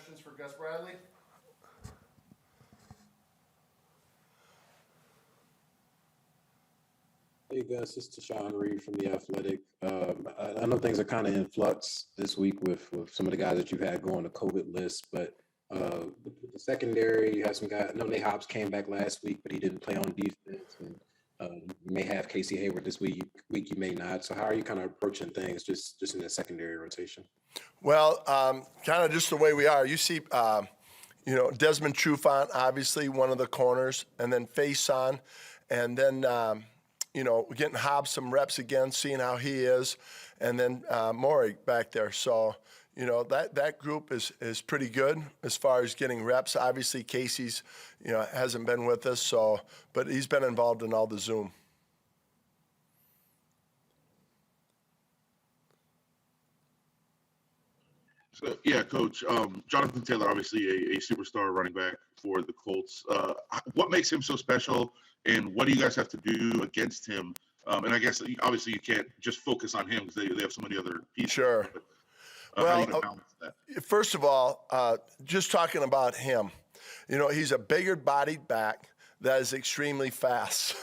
questions for Gus Bradley? Hey Gus, this is Tashawn Reed from The Athletic. I know things are kind of in flux this week with some of the guys that you've had go on the COVID list, but with the secondary, you have some guys. I know Nate Hobbs came back last week, but he didn't play on defense, and you may have Casey Hayward this week. You may not. So how are you kind of approaching things just in the secondary rotation? Well, kind of just the way we are. You see, Desmond Trufant, obviously one of the corners, and then Faison, and then getting Hobbs some reps again, seeing how he is, and then Moehrig back there. So, that group is pretty good as far as getting reps. Obviously, Casey's, hasn't been with us, but he's been involved in all the Zoom. So, yeah, Coach, Jonathan Taylor, obviously a superstar running back for the Colts. What makes him so special, and what do you guys have to do against him? And I guess, obviously, you can't just focus on him because they have so many other pieces. Sure. But, how do you balance that? First of all, just talking about him, he's a bigger-bodied back that is extremely fast,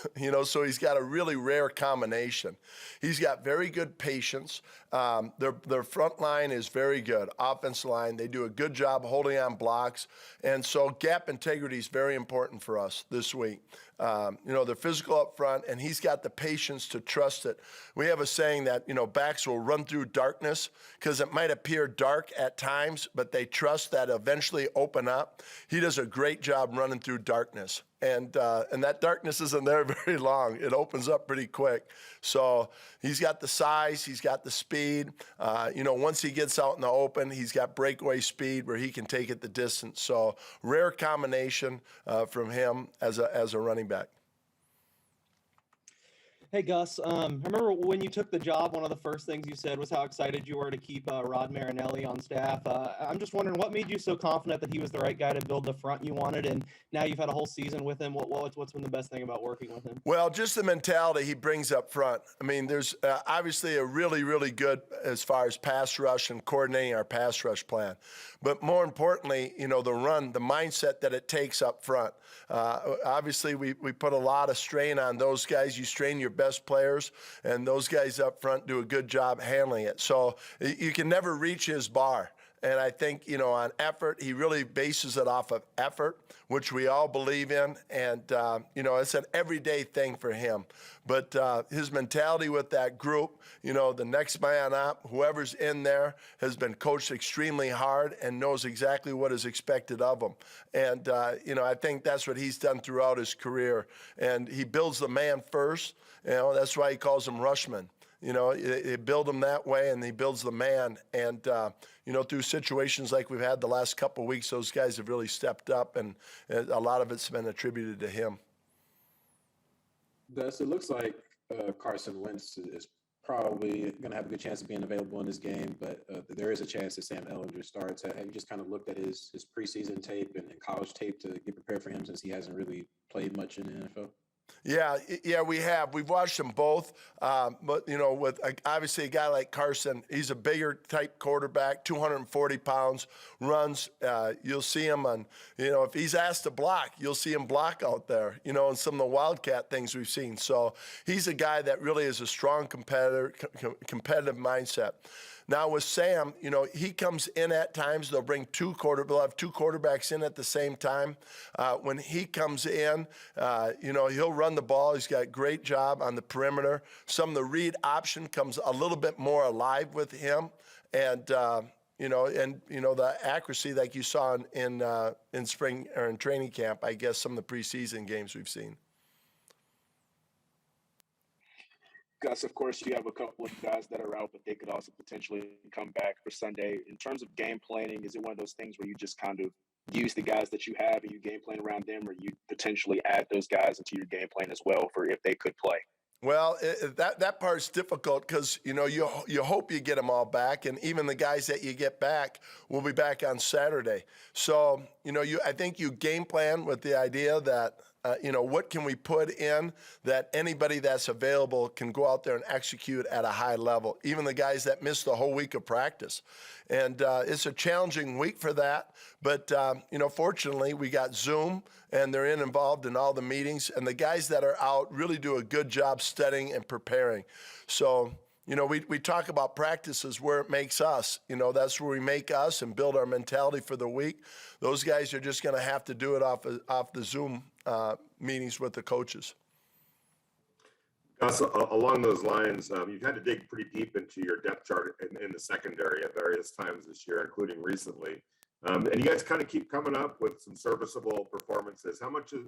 so he's got a really rare combination. He's got very good patience. Their front line is very good. Offensive line, they do a good job holding on blocks. And so gap integrity is very important for us this week. They're physical up front, and he's got the patience to trust it. We have a saying that, backs will run through darkness because it might appear dark at times, but they trust that eventually open up. He does a great job running through darkness. And that darkness isn't there very long. It opens up pretty quick. So he's got the size, he's got the speed. Once he gets out in the open, he's got breakaway speed where he can take it the distance. So rare combination from him as a running back. Hey, Gus, I remember when you took the job, one of the first things you said was how excited you were to keep Rod Marinelli on staff. I'm just wondering, what made you so confident that he was the right guy to build the front you wanted, and now you've had a whole season with him. What's been the best thing about working with him? Well, just the mentality he brings up front. I mean, there's obviously a really, really good as far as pass rush and coordinating our pass rush plan. But more importantly, the mindset that it takes up front. Obviously, we put a lot of strain on those guys. You strain your best players, and those guys up front do a good job handling it. So you can never reach his bar. And I think, on effort, he really bases it off of effort, which we all believe in. And, it's an everyday thing for him. But his mentality with that group, the next man up, whoever's in there, has been coached extremely hard and knows exactly what is expected of him. And, I think that's what he's done throughout his career. And he builds the man first. That's why he calls him Rushman. They build him that way, and he builds the man. And, through situations like we've had the last couple of weeks, those guys have really stepped up, and a lot of it's been attributed to him. Gus, it looks like Carson Wentz is probably going to have a good chance of being available in this game, but there is a chance that Sam Ehlinger starts. Have you just kind of looked at his preseason tape and college tape to get prepared for him, since he hasn't really played much in the NFL? Yeah, we have. We've watched them both. But, with obviously a guy like Carson, he's a bigger type quarterback, 240 pounds, runs. You'll see him on, if he's asked to block, you'll see him block out there, and some of the Wildcat things we've seen. So he's a guy that really is a strong competitor, competitive mindset. Now with Sam, he comes in at times. They'll have two quarterbacks in at the same time. When he comes in, he'll run the ball. He's got a great job on the perimeter. Some of the read option comes a little bit more alive with him, and the accuracy like you saw in spring or in training camp. I guess some of the preseason games we've seen. Gus, of course, you have a couple of guys that are out, but they could also potentially come back for Sunday. In terms of game planning, is it one of those things where you just kind of use the guys that you have and you game plan around them, or you potentially add those guys into your game plan as well for if they could play? Well, that part's difficult because, you hope you get them all back, and even the guys that you get back will be back on Saturday. So, I think you game plan with the idea that What can we put in that anybody that's available can go out there and execute at a high level, even the guys that missed the whole week of practice. And it's a challenging week for that. But, fortunately, we got Zoom, and they're involved in all the meetings. And the guys that are out really do a good job studying and preparing. So, we talk about practices where it makes us. That's where we make us and build our mentality for the week. Those guys are just going to have to do it off the Zoom meetings with the coaches. Gus, along those lines, you've had to dig pretty deep into your depth chart in the secondary at various times this year, including recently. And you guys kind of keep coming up with some serviceable performances.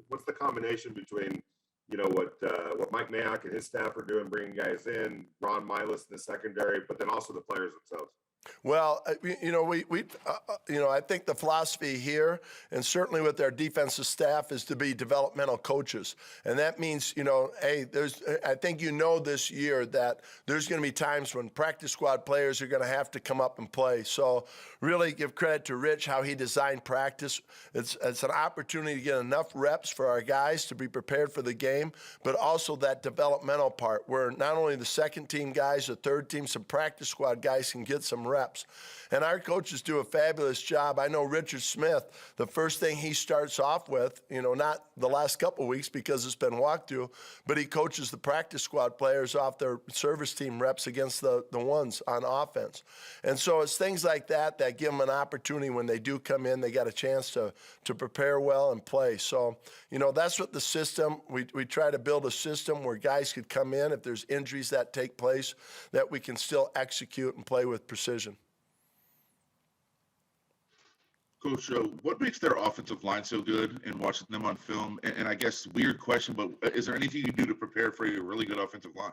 What's the combination between, what Mike Mayock and his staff are doing, bringing guys in, Ron Milas in the secondary, but then also the players themselves? Well, I think the philosophy here, and certainly with our defensive staff, is to be developmental coaches. And that means, I think this year that there's going to be times when practice squad players are going to have to come up and play. So really give credit to Rich, how he designed practice. It's an opportunity to get enough reps for our guys to be prepared for the game, but also that developmental part where not only the second team guys, the third team, some practice squad guys can get some reps. And our coaches do a fabulous job. I know Richard Smith, the first thing he starts off with, not the last couple of weeks because it's been walked through, but he coaches the practice squad players off their service team reps against the ones on offense. And so it's things like that give them an opportunity when they do come in, they got a chance to prepare well and play. So, that's what the system, we try to build a system where guys could come in if there's injuries that take place, that we can still execute and play with precision. Coach, what makes their offensive line so good in watching them on film? And I guess weird question, but is there anything you do to prepare for a really good offensive line?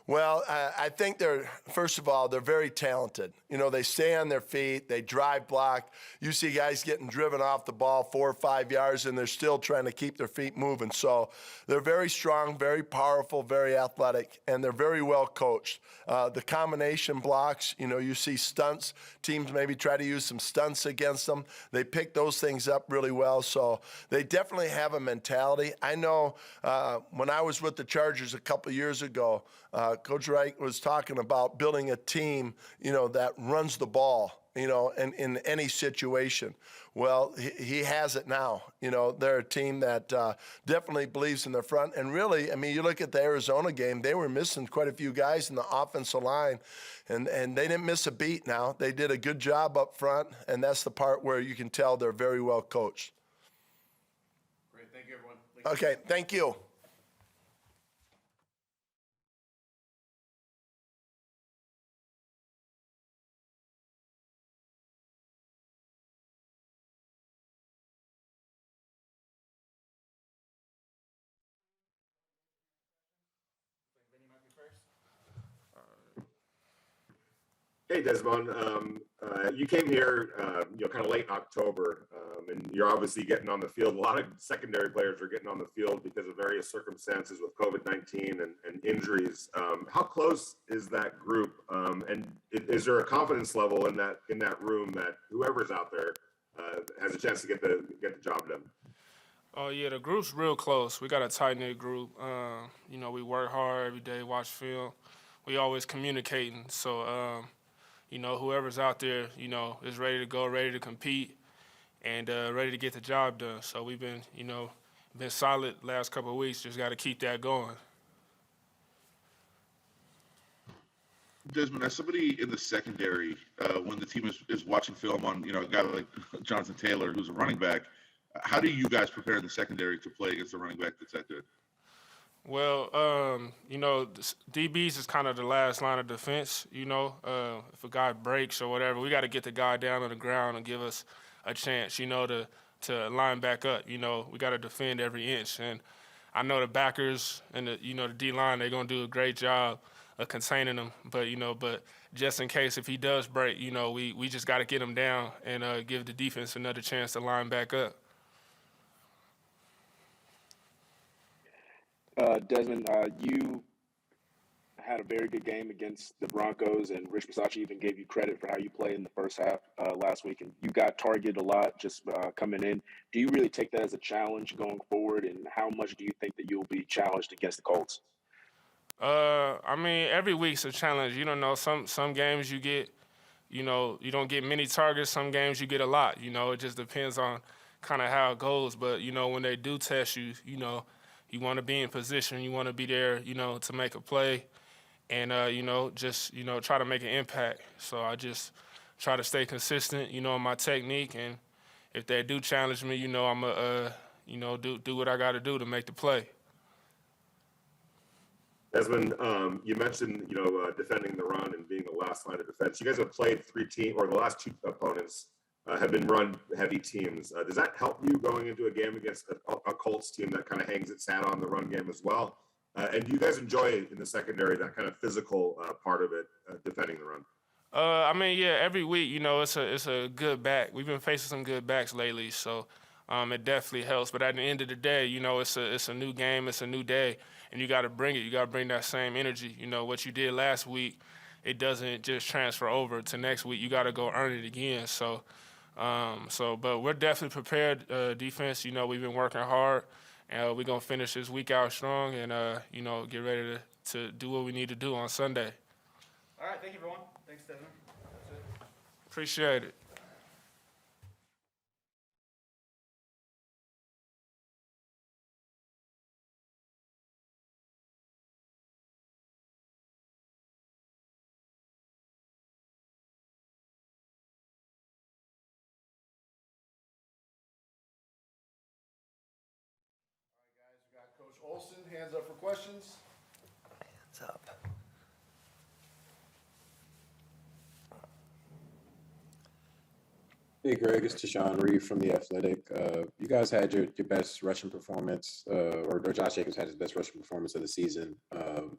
Well, I think first of all, they're very talented. They stay on their feet, they drive block. You see guys getting driven off the ball 4 or 5 yards, and they're still trying to keep their feet moving. So they're very strong, very powerful, very athletic, and they're very well coached. The combination blocks, you see stunts. Teams maybe try to use some stunts against them. They pick those things up really well. So they definitely have a mentality. I know when I was with the Chargers a couple of years ago, Coach Wright was talking about building a team, that runs the ball, in any situation. Well, he has it now. They're a team that definitely believes in their front. And really, you look at the Arizona game, they were missing quite a few guys in the offensive line, and they didn't miss a beat now. They did a good job up front, and that's the part where you can tell they're very well coached. Great. Thank you, everyone. Okay, thank you. Hey, Desmond, you came here, kind of late in October, and you're obviously getting on the field. A lot of secondary players are getting on the field because of various circumstances with COVID-19 and injuries. How close is that group? And is there a confidence level in that room that whoever's out there has a chance to get the job done? Oh, yeah, the group's real close. We got a tight-knit group. We work hard every day, watch film. We always communicating. So, whoever's out there, is ready to go, ready to compete, and ready to get the job done. So we've been, been solid last couple of weeks. Just got to keep that going. Desmond, as somebody in the secondary, when the team is watching film on, a guy like Jonathan Taylor, who's a running back, how do you guys prepare in the secondary to play against a running back that's that good? Well, DBs is kind of the last line of defense, if a guy breaks or whatever, we got to get the guy down on the ground and give us a chance, to line back up. We got to defend every inch. And I know the backers and the D-line, they're going to do a great job of containing him. But just in case if he does break, we just got to get him down and give the defense another chance to line back up. Desmond, you had a very good game against the Broncos, and Rich Bisaccia even gave you credit for how you played in the first half last week. And you got targeted a lot just coming in. Do you really take that as a challenge going forward? And how much do you think that you'll be challenged against the Colts? I mean, every week's a challenge. You don't know, some games you get, you know, you don't get many targets. Some games you get a lot. You know, it just depends on kind of how it goes. But, you know, when they do test you, you know, you want to be in position. You want to be there, you know, to make a play and, you know, just, you know, try to make an impact. So I just try to stay consistent, you know, in my technique. And if they do challenge me, you know, I'm going to, you know, do what I got to do to make the play. Desmond, you mentioned, you know, defending the run and being the last line of defense. You guys have played the last two opponents have been run-heavy teams. Does that help you going into a game against a Colts team that kind of hangs its hat on the run game as well? And do you guys enjoy in the secondary that kind of physical part of it, defending the run? I mean, yeah, every week, you know, it's a good back. We've been facing some good backs lately, so it definitely helps. But at the end of the day, you know, it's a new game, it's a new day, and you got to bring it. You got to bring that same energy. You know, what you did last week, it doesn't just transfer over to next week. You got to go earn it again. So, but we're definitely prepared. Defense, you know, we've been working hard, and we're gonna finish this week out strong, and you know, get ready to do what we need to do on Sunday. All right, thank you, everyone. Thanks, Desmond. That's it. Appreciate it. We got Coach Olson, hands up for questions. Hands up. Hey, Greg, it's Tashawn Reed from The Athletic. You guys had your best rushing performance, or Josh Jacobs had his best rushing performance of the season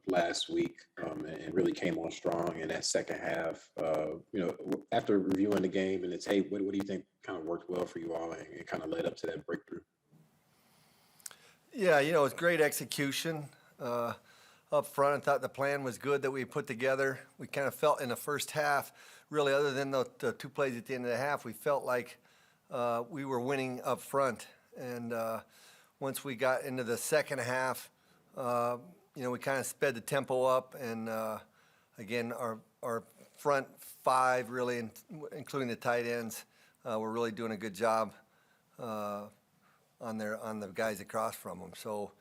last week, and really came on strong in that second half. You know, after reviewing the game and its tape, what do you think kind of worked well for you all and kind of led up to that breakthrough? Yeah, you know, it's great execution up front. I thought the plan was good that we put together. We kind of felt in the first half, really, other than the two plays at the end of the half, we felt like we were winning up front. And once we got into the second half, you know, we kind of sped the tempo up. And again, our front five, really, including the tight ends, were really doing a good job on the guys across from them. So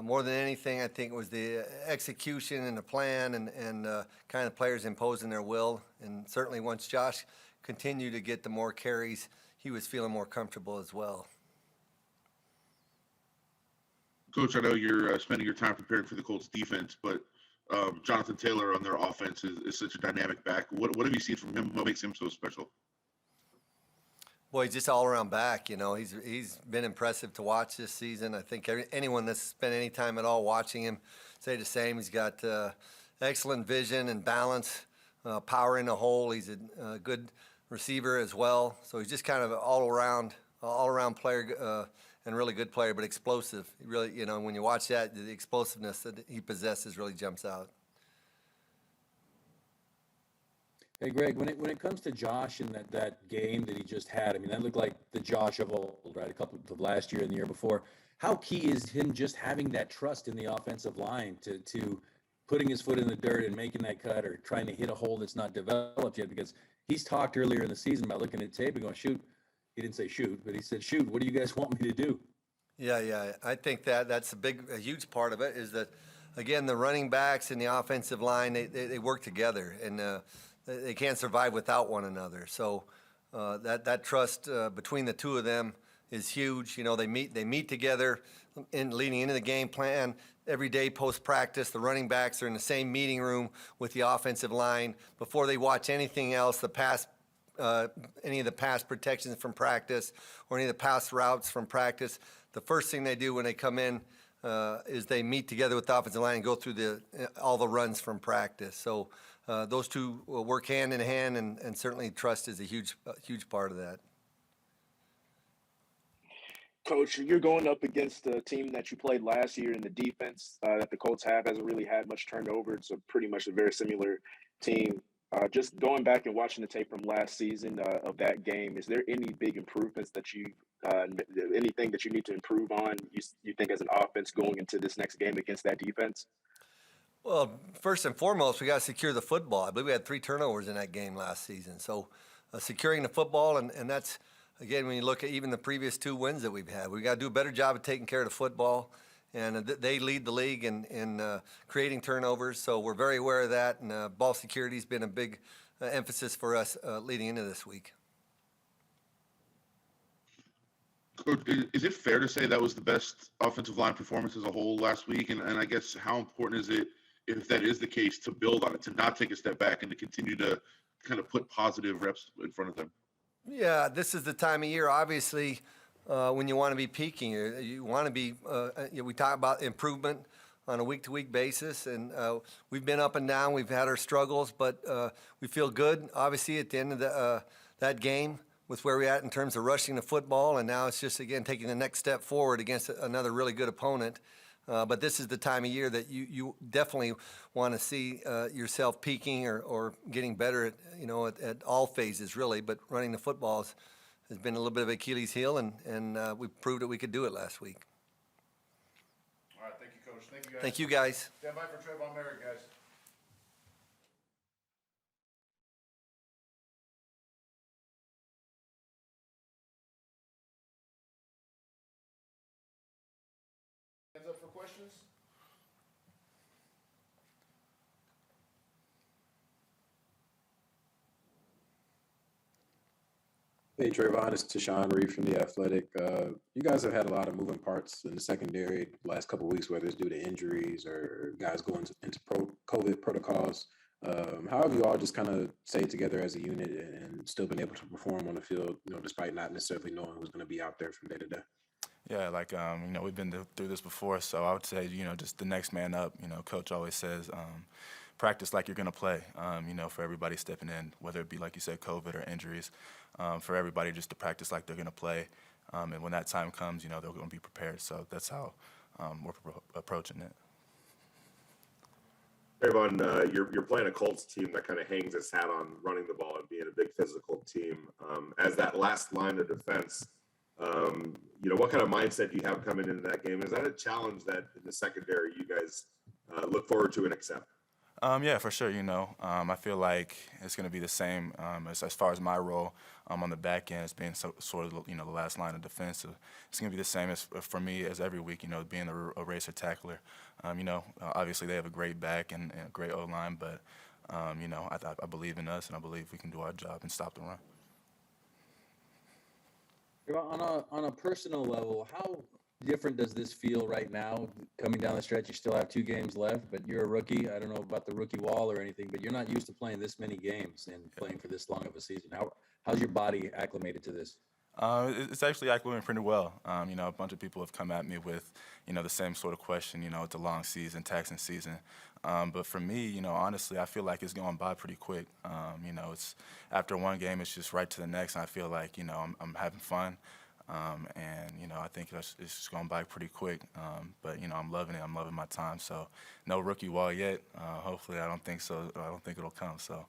more than anything, I think it was the execution and the plan and kind of players imposing their will. And certainly once Josh continued to get the more carries, he was feeling more comfortable as well. Coach, I know you're spending your time preparing for the Colts defense, but Jonathan Taylor on their offense is such a dynamic back. What have you seen from him? What makes him so special? Boy, he's just all around back. You know, he's been impressive to watch this season. I think anyone that's spent any time at all watching him say the same. He's got excellent vision and balance, power in the hole. He's a good receiver as well. So he's just kind of all around player and really good player, but explosive. He really, you know, when you watch that, the explosiveness that he possesses really jumps out. Hey, Greg, when it comes to Josh and that game that he just had, I mean, that looked like the Josh of old, right? A couple of last year and the year before. How key is him just having that trust in the offensive line to putting his foot in the dirt and making that cut or trying to hit a hole that's not developed yet? Because he's talked earlier in the season about looking at tape and going, shoot. He didn't say shoot, but he said, shoot, what do you guys want me to do? Yeah. I think that's a huge part of it is that, again, the running backs and the offensive line, they work together, and they can't survive without one another. So that trust between the two of them is huge. You know, they meet together leading into the game plan every day post practice. The running backs are in the same meeting room with the offensive line before they watch anything else. Any of the pass protections from practice or any of the pass routes from practice. The first thing they do when they come in is they meet together with the offensive line and go through all the runs from practice. So those two will work hand in hand, and certainly trust is a huge part of that. Coach, you're going up against a team that you played last year, and the defense that the Colts have hasn't really had much turnover. It's pretty much a very similar team. Just going back and watching the tape from last season of that game, is there any big improvements that anything that you need to improve on, you think, as an offense going into this next game against that defense? Well, first and foremost, we got to secure the football. I believe we had 3 turnovers in that game last season. So securing the football, and that's, again, when you look at even the previous 2 wins that we've had, we got to do a better job of taking care of the football. And they lead the league in creating turnovers, so we're very aware of that. And ball security has been a big emphasis for us leading into this week. Coach, is it fair to say that was the best offensive line performance as a whole last week? And I guess how important is it, if that is the case, to build on it, to not take a step back and to continue to kind of put positive reps in front of them? Yeah, this is the time of year, obviously, when you want to be peaking. You want to be, we talk about improvement on a week-to-week basis, and we've been up and down. We've had our struggles, but we feel good, obviously, at the end of that game with where we're at in terms of rushing the football, and now it's just, again, taking the next step forward against another really good opponent. But this is the time of year that you definitely want to see yourself peaking or getting better at all phases, really. But running the football has been a little bit of Achilles' heel, and we proved that we could do it last week. All right, thank you, Coach. Thank you, guys. Thank you, guys. Stand by for Tre'von Moehrig, guys. Hands up for questions. Hey, Tre'von, it's Tashawn Reed from The Athletic. You guys have had a lot of moving parts in the secondary the last couple of weeks, whether it's due to injuries or guys going into COVID protocols. How have you all just kind of stayed together as a unit and still been able to perform on the field, despite not necessarily knowing who's going to be out there from day to day? Yeah, we've been through this before, so I would say, just the next man up. Coach always says, practice like you're going to play, for everybody stepping in, whether it be, like you said, COVID or injuries, for everybody just to practice like they're going to play. And when that time comes, they're going to be prepared. So that's how we're approaching it. Tre'von, you're playing a Colts team that kind of hangs its hat on running the ball and being a big physical team. As that last line of defense, what kind of mindset do you have coming into that game? Is that a challenge that in the secondary you guys look forward to and accept? Yeah, for sure. I feel like it's going to be the same as far as my role on the back end as being sort of the last line of defense. So it's going to be the same as for me as every week. Being a racer tackler. Obviously they have a great back and a great O line, but I believe in us and I believe we can do our job and stop the run. On a personal level, how different does this feel right now coming down the stretch? You still have 2 games left, but you're a rookie. I don't know about the rookie wall or anything, but you're not used to playing this many games and playing for this long of a season. How's your body acclimated to this? It's actually acclimating pretty well. A bunch of people have come at me with, the same sort of question. It's a long season, taxing season. But for me, honestly, I feel like it's going by pretty quick. It's after one game, it's just right to the next, and I feel like, I'm having fun. I think it's just going by pretty quick. But I'm loving it. I'm loving my time. So no rookie wall yet. Hopefully, I don't think so. I don't think it'll come. So.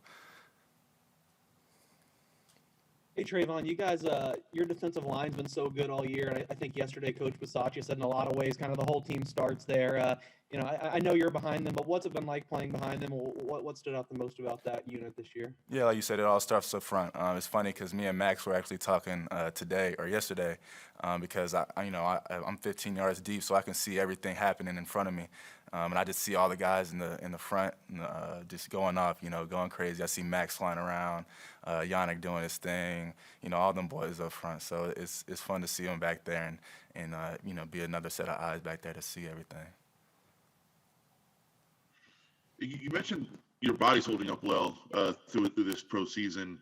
Hey, Tre'von, you guys, your defensive line's been so good all year. And I think yesterday Coach Bisaccia said in a lot of ways kind of the whole team starts there. I know you're behind them, but what's it been like playing behind them? What stood out the most about that unit this year? Yeah, like you said, it all starts up front. It's funny because me and Max were actually talking yesterday because I'm 15 yards deep, so I can see everything happening in front of me. And I just see all the guys in the front just going off, going crazy. I see Max flying around, Yannick doing his thing, all them boys up front. So it's fun to see them back there and be another set of eyes back there to see everything. You mentioned your body's holding up well through this pro season.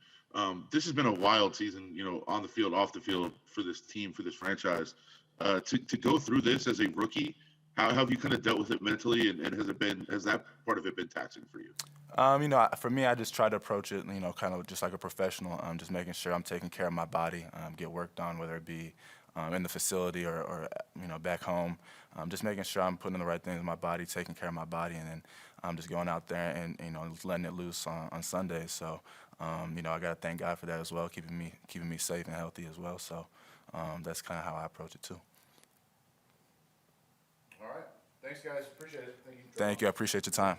This has been a wild season, on the field, off the field for this team, for this franchise. To go through this as a rookie, how have you kind of dealt with it mentally, and has that part of it been taxing for you? For me, I just try to approach it, kind of just like a professional, just making sure I'm taking care of my body, get work done, whether it be in the facility or back home. Just making sure I'm putting the right things in my body, taking care of my body, and then I'm just going out there and letting it loose on Sundays. So I got to thank God for that as well, keeping me safe and healthy as well. So that's kind of how I approach it too. All right. Thanks, guys. Appreciate it. Thank you. Thank you. I appreciate your time.